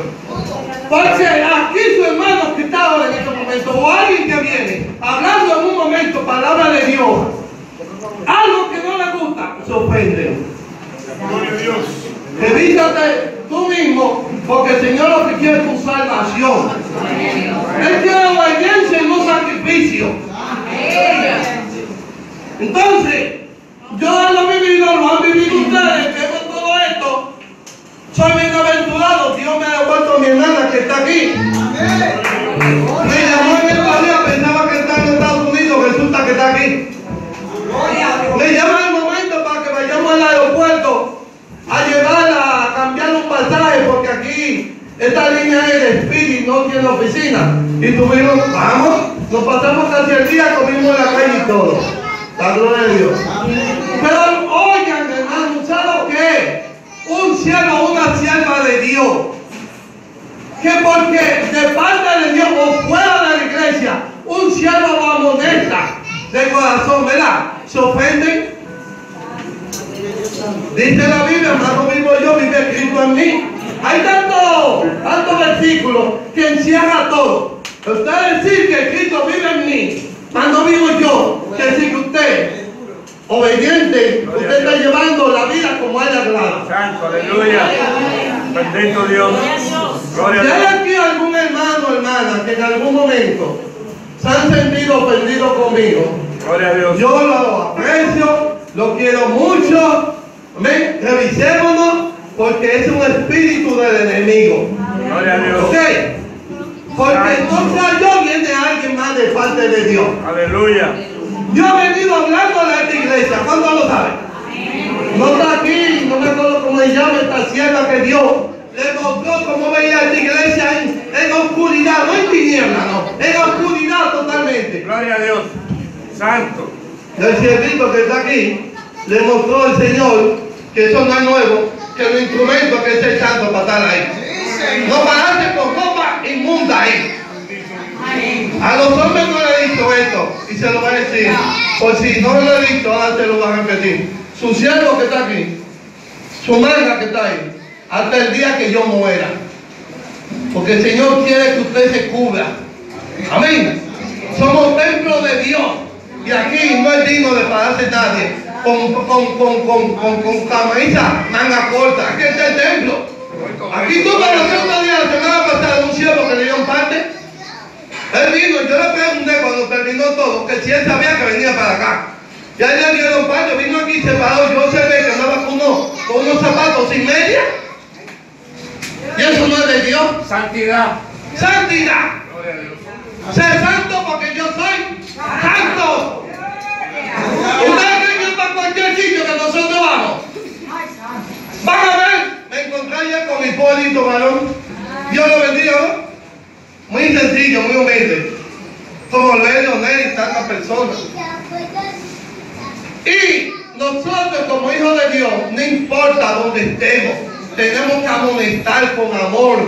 Porque aquí su hermano que está ahora en este momento, o alguien que viene, hablando en un momento palabra de Dios, algo que no le gusta, se ofende. Gloria a Dios. Revísate tú mismo, porque el Señor lo que quiere es tu salvación. Él quiere obediencia y no sacrificio. Entonces, yo lo he vivido, lo han vivido ustedes, que con todo esto, soy bienaventurado. Dios me ha devuelto a mi hermana que está aquí. Me llamó en estos días, pensaba que está en Estados Unidos, resulta que está aquí. Me llama en el momento para que vayamos al aeropuerto a llevarla a cambiar un pasaje, porque aquí esta línea es de Spirit, no tiene oficina. Y tuvimos, vamos, nos pasamos casi el día, comimos en la calle y todo. La gloria de Dios. Pero oigan, hermano, ¿saben lo que es? Un siervo, una sierva de Dios, que porque de parte de Dios o fuera de la iglesia, un siervo lo amonesta de corazón, ¿verdad? ¿Se ofenden? Dice la Biblia, más no vivo yo, vive Cristo en mí. Hay tantos versículos que encierra todo. Usted decir que Cristo vive en mí, más no vivo yo, que decir que usted, obediente, usted está llevando la vida como a él le agrada.
Santo, aleluya. Bendito Dios. Gloria a
Si
Dios.
hay aquí algún hermano o hermana que en algún momento se han sentido ofendidos conmigo,
Gloria a Dios.
yo lo aprecio, lo quiero mucho. Amén. Revisémonos, porque es un espíritu del enemigo.
Gloria a Dios.
¿Ok? Porque no sea yo, viene alguien más de parte de Dios.
Aleluya.
Yo he venido hablando de esta iglesia. ¿Cuántos lo saben? No está aquí, no me acuerdo cómo se llama esta sierva que Dios le mostró cómo veía esta iglesia en oscuridad, no en tiniebla, no, en oscuridad totalmente.
Gloria a Dios. Santo.
El siervito que está aquí le mostró al Señor que eso no es nuevo, que el instrumento que es el santo para estar ahí. No pararse con ropa inmunda ahí. A los hombres no le he dicho esto y se lo voy a decir. Por si no lo he dicho, ahora se lo voy a repetir. Su siervo que está aquí, su manga que está ahí, hasta el día que yo muera. Porque el Señor quiere que usted se cubra. Amén. Somos templo de Dios. Y aquí no es digno de pararse nadie con camisa manga corta. Aquí está el templo. Aquí tú conoces una día la semana pasada un siervo que le dio un parte. Él vino y yo le pregunté cuando terminó todo que si él sabía que venía para acá. Y a él le dieron parte, vino aquí se paró, yo observé que andaba con unos zapatos sin media. Y eso no es de Dios.
Santidad.
Santidad.
Gloria a Dios.
Ser santo porque yo soy santo. Ustedes creen que para cualquier sitio que nosotros vamos. Van a ver, me encontré ayer con Hipólito, varón. Dios lo bendiga, ¿no? Muy sencillo, muy humilde. Como Luis Leonel y tantas personas. Y nosotros como hijos de Dios, no importa dónde estemos, tenemos que amonestar con amor.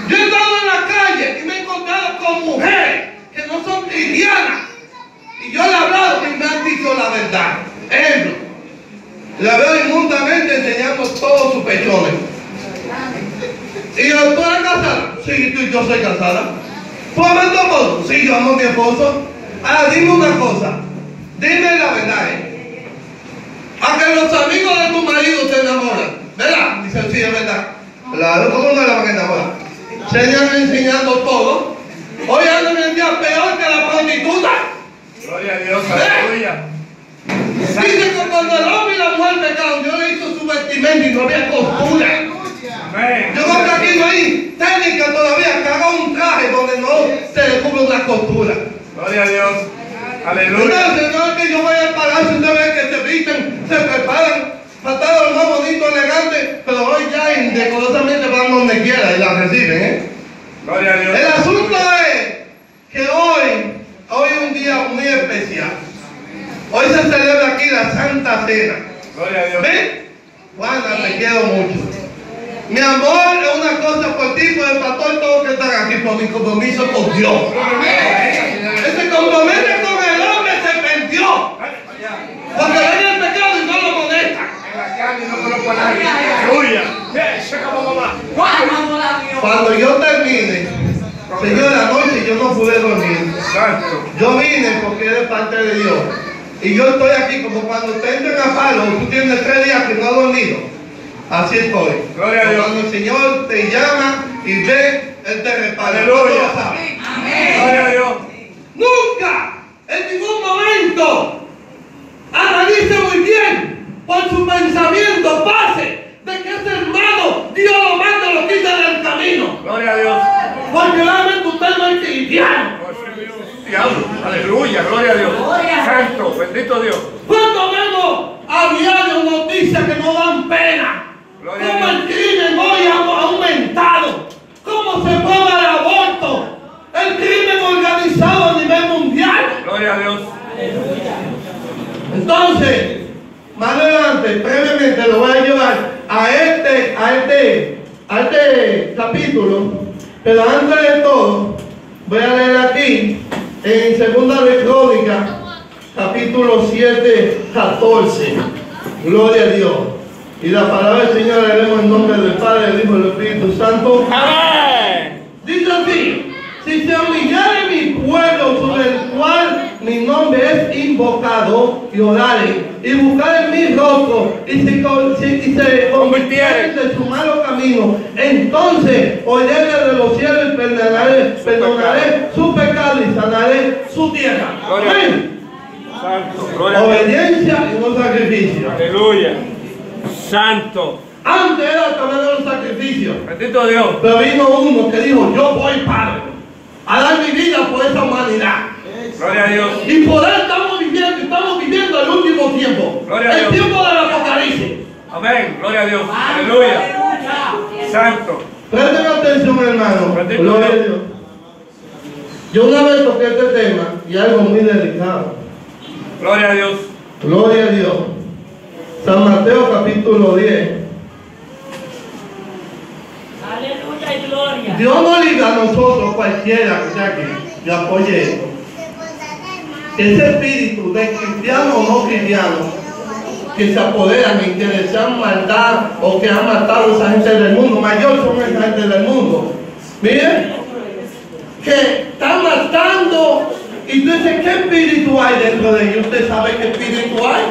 Yo he estado en la calle y me he encontrado con mujeres que no son cristianas. Y yo le he hablado y me han dicho la verdad. Ejemplo, la veo inmundamente enseñando todos sus pechones. Y yo, ¿tú eres casada? Sí, yo soy casada. ¿Tú amas a tu esposo? Sí, yo amo a mi esposo. Ahora dime una cosa. Dime la verdad, a que los amigos de tu marido te enamoran, ¿verdad? Dice, sí, es verdad. Claro, ¿cómo no la van a enamorar? Se andan enseñando todo. Hoy andan el día peor que la prostituta.
Gloria a Dios, aleluya.
Dice que cuando el hombre y la mujer pecaron, Dios le hizo su vestimenta y no había costura.
Amén.
Yo creo que aquí no hay técnica todavía que haga un traje donde no se le cubre una costura.
Gloria a Dios. Aleluya.
Entonces, no es que yo vaya a pagar, si usted ve que se visten, se preparan, faltaron los más bonitos, elegantes, pero hoy ya indecorosamente van donde quiera y la reciben,
Gloria a Dios.
El asunto es que hoy es un día muy especial. Hoy se celebra aquí la Santa Cena.
Gloria a Dios.
¿Ven? Juana, te quiero mucho. Mi amor es una cosa por ti, por el pastor y todos que están aquí, por mi compromiso con Dios. Ese compromiso con el hombre se perdió. Porque ven el pecado y no lo molesta.
En la carne no conozco a nadie. Aleluya.
Cuando yo termine, señora, anoche yo no pude dormir.
Santo.
Yo vine porque eres parte de Dios. Y yo estoy aquí como cuando usted entra en palo, tú tienes 3 días que no has dormido. Así estoy.
Gloria a Dios.
Cuando el Señor te llama y ve, Él te repara.
Aleluya.
¿Cuánto lo sabe?
Gloria a Dios.
Nunca, en ningún momento, analice muy bien por su pensamiento base de que ese hermano Dios lo manda, lo quita del camino.
Gloria a Dios.
Porque realmente usted no es cristiano.
Diablo. Aleluya. Gloria a Dios. Santo. Bendito Dios.
Cuando vemos a diario noticias que no dan pena,
Gloria a
cómo
Dios.
el crimen hoy ha aumentado, cómo se prueba el aborto, el crimen organizado a nivel mundial.
Gloria a Dios.
Entonces, más adelante, brevemente lo voy a llevar a este capítulo, pero antes de todo, voy a leer aquí en Segunda de Crónicas, capítulo 7, 14. Gloria a Dios. Y la palabra del Señor la leemos en nombre del Padre, del Hijo y del Espíritu Santo.
Amén.
Dice así: si se humillare mi pueblo sobre el cual mi nombre es invocado, y oraren, y buscaren mi rostro, y se convirtieren de su malo camino, entonces oiré de los cielos y perdonaré su pecado y sanaré su tierra.
Gloria a Dios.
Amén.
Santo. Gloria a Dios.
Obediencia y no sacrificio.
Aleluya. Santo.
Antes era el camino de los sacrificios.
Bendito Dios.
Pero vino uno que dijo: yo voy, Padre, a dar mi vida por esa humanidad.
Gloria a Dios.
Y por él estamos viviendo el último tiempo.
Gloria a
El
Dios.
tiempo del Apocalipsis.
Amén. Gloria a Dios. Aleluya. Santo.
Presten atención, hermano.
Bendito
Gloria a
Dios.
Dios. Yo una vez toqué este tema y algo muy delicado.
Gloria a Dios.
Gloria a Dios. San Mateo capítulo 10.
Aleluya y gloria.
Dios no liga a nosotros, cualquiera que sea aquí, y apoye esto. Ese espíritu de cristiano o no cristiano que se apoderan y que desean maldad o que han matado a esa gente del mundo. Mayor son esa gente del mundo. Miren, que están matando. Y tú dices, ¿qué espíritu hay dentro de ellos? ¿Usted sabe qué espíritu hay?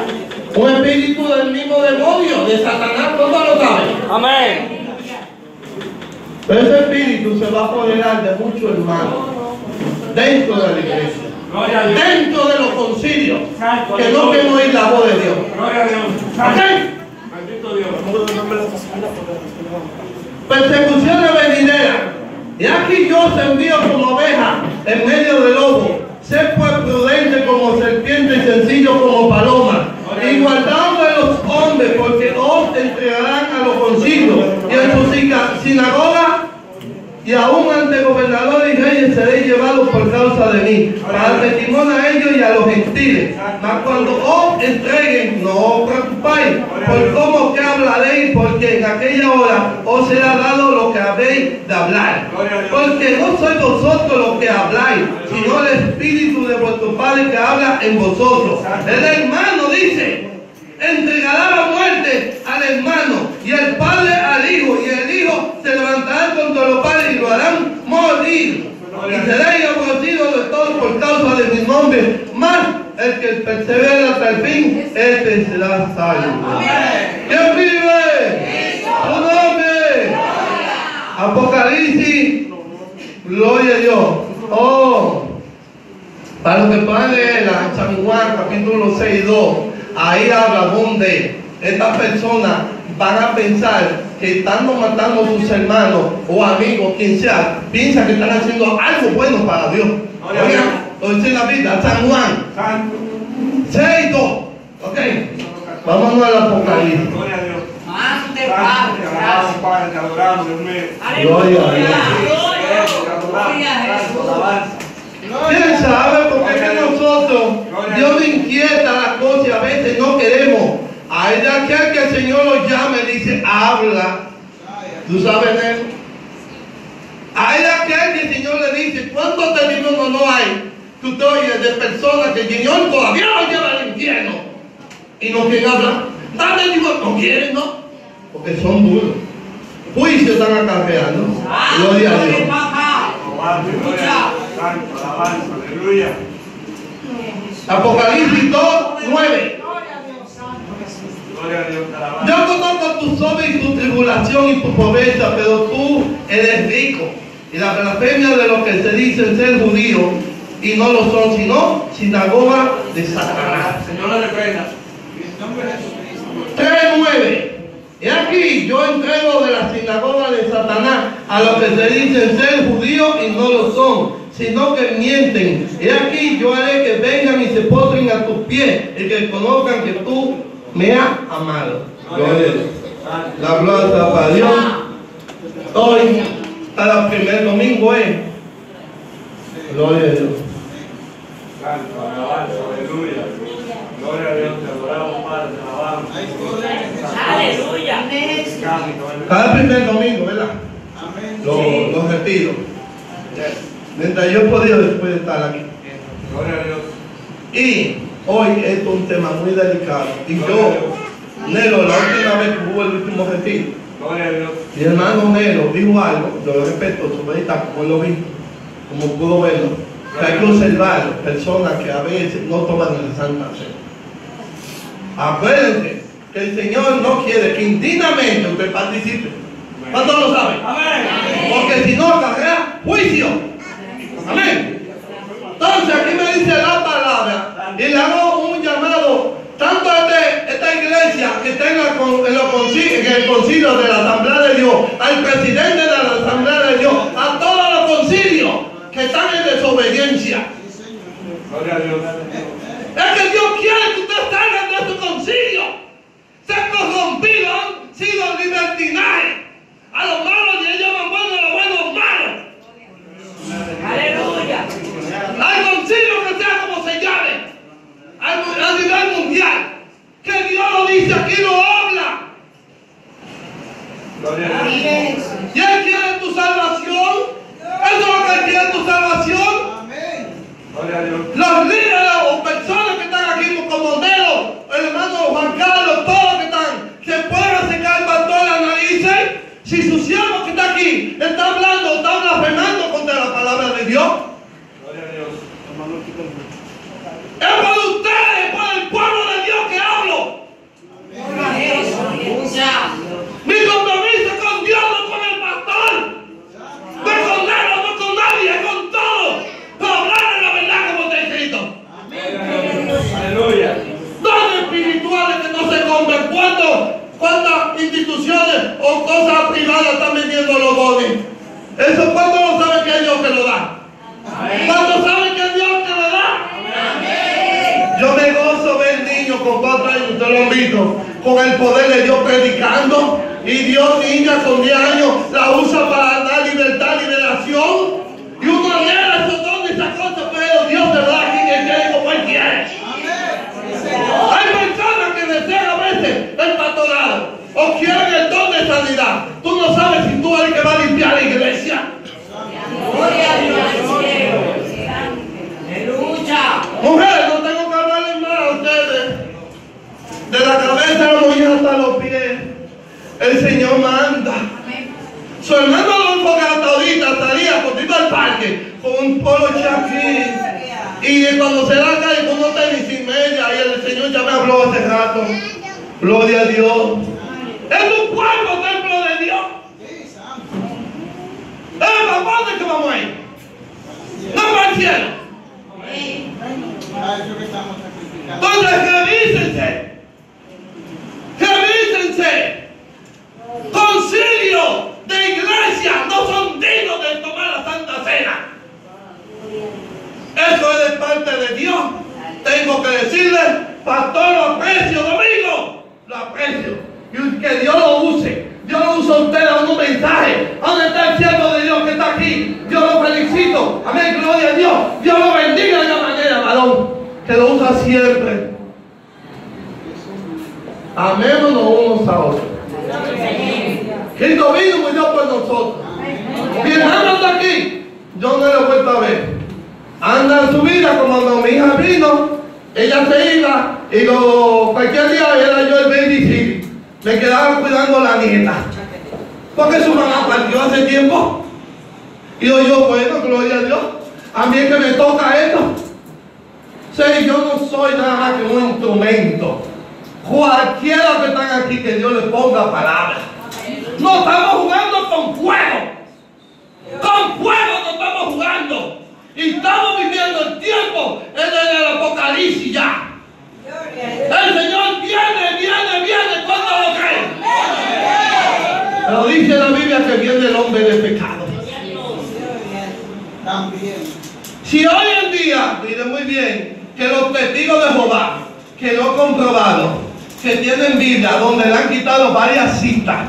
Un espíritu del mismo demonio, de Satanás. ¿Cómo lo sabe?
Amén.
Pero ese espíritu se va a apoderar de muchos hermanos dentro de la iglesia, dentro de los concilios, que no quieren oír la voz de Dios.
Gloria a Dios.
¿Ok?
Bendito Dios.
Persecuciones venideras. Y aquí yo os envío como oveja en medio del lobo. Sé pues prudente como serpiente y sencillo como paloma. Y guardaos de los hombres, porque os entregarán a los concilios y en su sinagoga, y aún ante gobernadores y reyes seréis llevados por causa de mí, para testimonio a ellos y a los gentiles. Mas cuando os entreguen, no os preocupáis por cómo que hablaréis, porque en aquella hora os será dado lo que habéis de hablar. Porque no sois vosotros los que habláis, sino el Espíritu de vuestro Padre que habla en vosotros. El hermano dice, entregará la muerte al hermano, y el padre al hijo, y el hijo se levantará contra los padres y lo harán morir. Y seréis aborrecidos de todos por causa de mi nombre, mas el que persevera hasta el fin, este será salvo. ¿Quién vive? ¡Su nombre! Apocalipsis, gloria a Dios. Oh, para los que puedan leer San Juan capítulo 6 y 2, ahí habla donde estas personas van a pensar que estando matando a sus hermanos o amigos, quien sea, piensa que están haciendo algo bueno para Dios. Oigan, lo dice la Biblia, San Juan 6 y 2. Ok, vámonos al Apocalipsis.
Gloria a Dios.
Ante
Te alabamos, Padre, te adoramos, Dios mío.
Gloria a Dios. ¿Quién sabe? Porque es que nosotros, Dios nos inquieta las cosas y a veces no queremos. Hay de aquel que el Señor lo llama y dice, habla. ¿Tú sabes eso? Hay de aquel que el Señor le dice, ¿cuántos testigos no hay? Que usted oye de personas que el Señor todavía lo lleva al infierno y no quieren hablar. Dale, digo, no quieren, ¿no? Porque son duros. Juicio están acarreando. Gloria a Dios.
Alabanza, aleluya.
Apocalipsis 2, 9.
Gloria a Dios, alabanza.
Yo conozco tu sobre y tu tribulación y tu pobreza, pero tú eres rico. Y la blasfemia de los que se dicen ser judíos y no lo son, sino sinagoga de Satanás.
Señor, le reprenda.
3:9. Y aquí yo entrego de la sinagoga de Satanás a los que se dicen ser judíos y no lo son, sino que mienten. Y aquí yo haré que vengan y se postren a tus pies y que conozcan que tú me has amado. Gloria a Dios. La gloria sea para Dios. Hoy, cada primer domingo es. Gloria a Dios.
Alabanza, aleluya. Gloria a Dios, te adoramos, Padre, te alabamos.
Aleluya.
Cada primer domingo, ¿verdad? Lo repito. Mientras yo he podido después de estar aquí.
Gloria a Dios.
Y hoy es un tema muy delicado. Y yo, Nelo, la última vez que hubo el último retiro,
Gloria a Dios.
mi hermano Nelo dijo algo, yo lo respeto, sobre esta, como él lo vi, como pudo verlo, que hay que observar personas que a veces no toman el Santa Cena. Acuérdense que el Señor no quiere que indignamente usted participe. ¿Cuántos lo saben?
Amén.
Porque si no, caerá juicio. Amén. Entonces aquí me dice la palabra y le hago un llamado tanto a esta iglesia que está en el concilio de la Asamblea de Dios, al presidente de la Asamblea de Dios, a todos los concilios que están en desobediencia.
Gloria a Dios.
Es que Dios quiere que ustedes salgan de su concilio. Se han corrompido, han sido libertinajes. A los malos le llaman buenos, a los buenos malos.
Aleluya.
Hay concilio que sea como se llame, a nivel mundial, que Dios lo dice, aquí lo habla.
Gloria a Dios.
Y Él quiere tu salvación. Eso es lo que Él quiere, tu salvación.
Gloria a Dios.
Los líderes o personas que están aquí como Nelo, el hermano Juan Carlos, hombres. ¿Cuántas instituciones o cosas privadas están vendiendo los dones? Eso, ¿cuántos no saben que es Dios que lo da? ¿Cuántos saben que es Dios que lo da? Yo me gozo ver niños con 4 años, ustedes lo han visto, con el poder de Dios predicando, y Dios, niñas con 10 años, la usa para dar libertad, liberación, y uno anhela esos dones, esas cosas, pero Dios te da aquí que quiere como Él quiere. Hay personas que desean a veces el pastorado o quieren el don de sanidad. Tú no sabes si tú eres el que va a limpiar la iglesia. Mujer, no tengo que hablarles más a ustedes. De la cabeza de la mujer hasta los pies, el Señor manda. Su hermano Adolfo Gata ahorita estaría contigo al parque con un polo chaquín. Y cuando se da calle con unos tenis sin media, y el Señor ya me habló hace rato. Gloria a Dios. Es un cuerpo templo de Dios. ¿A dónde que vamos a ir? No para el cielo. Entonces revísense. Concilio de iglesia no son dignos de tomar la Santa Cena. Eso es de parte de Dios. Tengo que decirle, pastor, lo aprecio, Domingo, lo aprecio. Y que Dios lo use. Dios lo usa a usted dando un mensaje. ¿Dónde está el siervo de Dios que está aquí? Yo lo felicito. Amén, gloria a Dios. Dios lo bendiga de la manera, varón, que lo usa siempre. Amémonos unos a otros. Cristo vino y murió por nosotros. Mi hermano está aquí. Yo no lo he vuelto a ver. Anda en su vida como cuando mi hija vino. Ella se iba y cualquier día era yo el babysitter. Me quedaba cuidando la nieta. Porque su mamá partió hace tiempo. Y yo, bueno, gloria a Dios. A mí es que me toca esto. Sí, yo no soy nada más que un instrumento. Cualquiera que están aquí, que Dios les ponga palabras. No estamos jugando con fuego. Con fuego no estamos jugando. Y estamos viviendo el tiempo en el Apocalipsis ya. El Señor viene cuando lo creen. Pero dice la Biblia que viene el hombre de pecado. Si hoy en día, mire muy bien, que los testigos de Jehová, que lo he comprobado, que tienen Biblia donde le han quitado varias citas,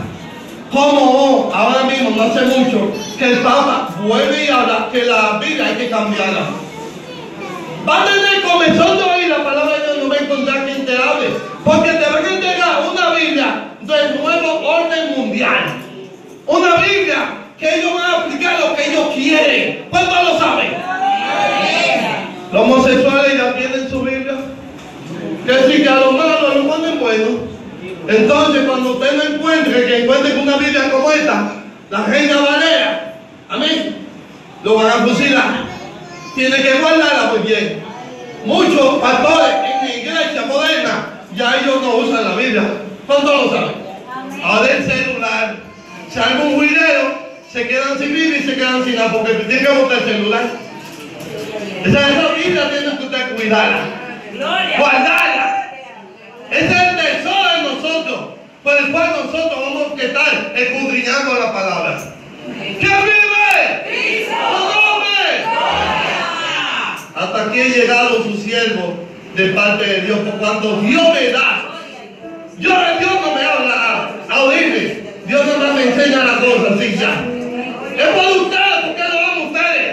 como ahora mismo, no hace mucho, que el Papa vuelve y habla que la Biblia hay que cambiarla. Va a tener comenzando a oír la palabra de Dios, no va a encontrar quien te hable, porque te van a entregar una Biblia del nuevo orden mundial. Una Biblia que ellos van a aplicar lo que ellos quieren. ¿Cuántos lo saben? Los homosexuales ya tienen su Biblia. Que si que a los malos lo ponen bueno. Entonces, cuando usted no encuentre, que encuentre una Biblia como esta, la Reina Valera, amén, lo van a fusilar. Tiene que guardarla muy bien. Muchos pastores en la iglesia moderna, ya ellos no usan la Biblia. ¿Cuántos lo saben? Ahora el celular. Si algún juidero, se quedan sin Biblia y se quedan sin nada, porque tienen que botar el celular. Esa Biblia tiene que usted cuidarla, guardarla. Ese es el tesoro de nosotros, por el cual nosotros vamos a estar escudriñando la palabra. ¿Qué vive? ¡Cristo! Hasta aquí he llegado su siervo de parte de Dios, por cuanto Dios me da. Dios no me habla a oírme. Dios no me enseña las cosas, así ya. Es por ustedes, porque lo aman ustedes.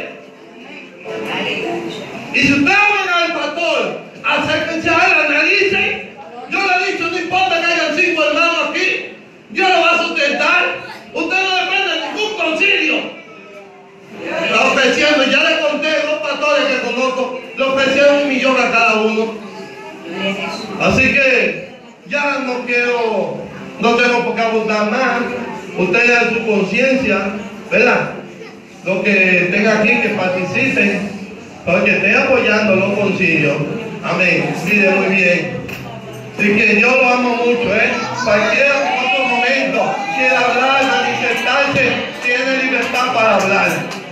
Y si ustedes van al pastor, acérquense a él, analicen. Yo le he dicho, no importa que hayan 5 hermanos aquí, Dios lo va a sustentar. Usted no depende de ningún concilio. Está ofreciendo, ya le conté 2 pastores que conozco, le ofrecieron 1 millón a cada uno. Así que ya no tengo por qué abundar más. Ustedes en su conciencia, ¿verdad? Los que estén aquí, que participen, porque estén apoyando los concilios. Amén. Mire muy bien. Así que yo lo amo mucho, Cualquiera que en otro momento quiera hablar, manifestarse, tiene libertad para hablar.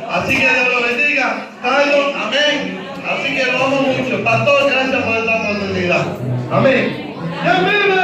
Así que Dios lo bendiga. Carlos, amén. Así que lo amo mucho. Pastor, gracias por esta oportunidad. Amén. ¡Ya vive!